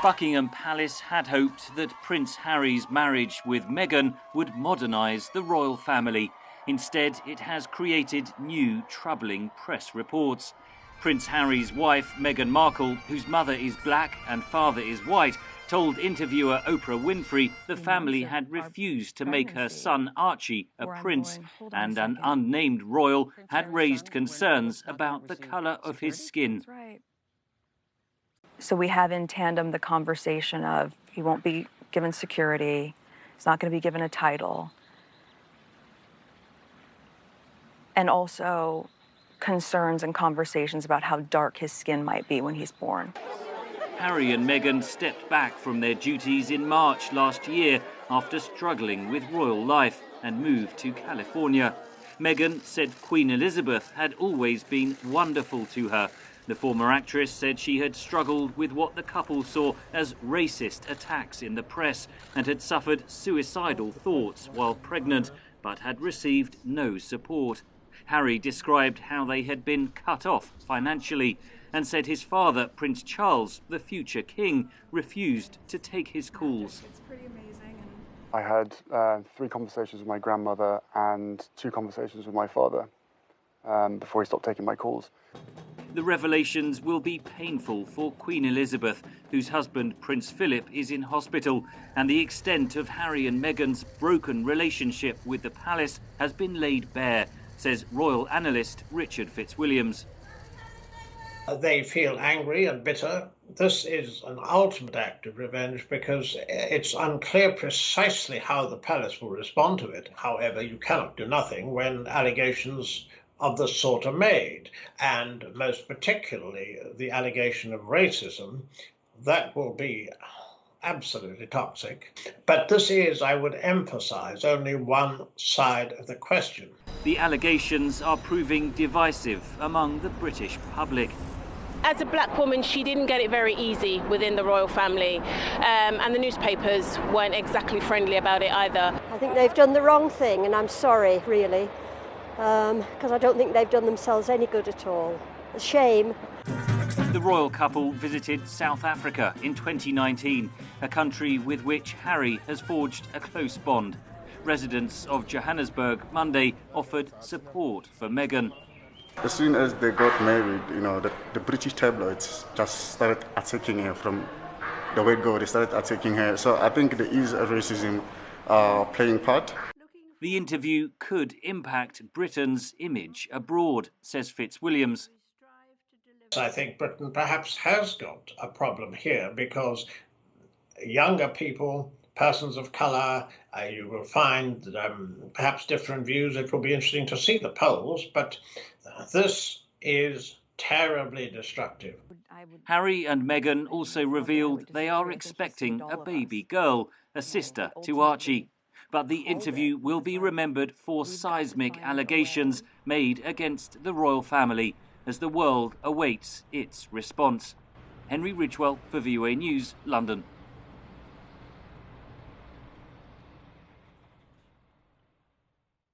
Buckingham Palace had hoped that Prince Harry's marriage with Meghan would modernise the royal family. Instead, it has created new, troubling press reports. Prince Harry's wife, Meghan Markle, whose mother is black and father is white, told interviewer Oprah Winfrey the family had refused to make her son Archie a prince, and an unnamed royal had raised concerns about the colour of his skin. So we have in tandem the conversation of he won't be given security, he's not going to be given a title, and also concerns and conversations about how dark his skin might be when he's born. Harry and Meghan stepped back from their duties in March last year after struggling with royal life and moved to California. Meghan said Queen Elizabeth had always been wonderful to her. The former actress said she had struggled with what the couple saw as racist attacks in the press and had suffered suicidal thoughts while pregnant, but had received no support. Harry described how they had been cut off financially and said his father, Prince Charles, the future king, refused to take his calls. It's pretty amazing. I had 3 conversations with my grandmother and 2 conversations with my father before he stopped taking my calls. The revelations will be painful for Queen Elizabeth, whose husband, Prince Philip, is in hospital, and the extent of Harry and Meghan's broken relationship with the palace has been laid bare, says royal analyst Richard Fitzwilliams. They feel angry and bitter. This is an ultimate act of revenge because it's unclear precisely how the palace will respond to it. However, you cannot do nothing when allegations of this sort are made, and most particularly the allegation of racism. That will be absolutely toxic. But this is, I would emphasize, only one side of the question. The allegations are proving divisive among the British public. As a black woman, she didn't get it very easy within the royal family, and the newspapers weren't exactly friendly about it either. I think they've done the wrong thing, and I'm sorry, really, because I don't think they've done themselves any good at all. A shame. The royal couple visited South Africa in 2019, a country with which Harry has forged a close bond. Residents of Johannesburg Monday offered support for Meghan. As soon as they got married, the British tabloids just started attacking her from the word go. They started attacking her. So I think there is a racism playing part. The interview could impact Britain's image abroad, says Fitzwilliams. I think Britain perhaps has got a problem here because younger people, persons of colour, you will find perhaps different views. It will be interesting to see the polls, but this is terribly destructive. Harry and Meghan also revealed they are expecting a baby girl, a sister to Archie. But the interview will be remembered for seismic allegations made against the royal family as the world awaits its response. Henry Ridgwell for VOA News, London.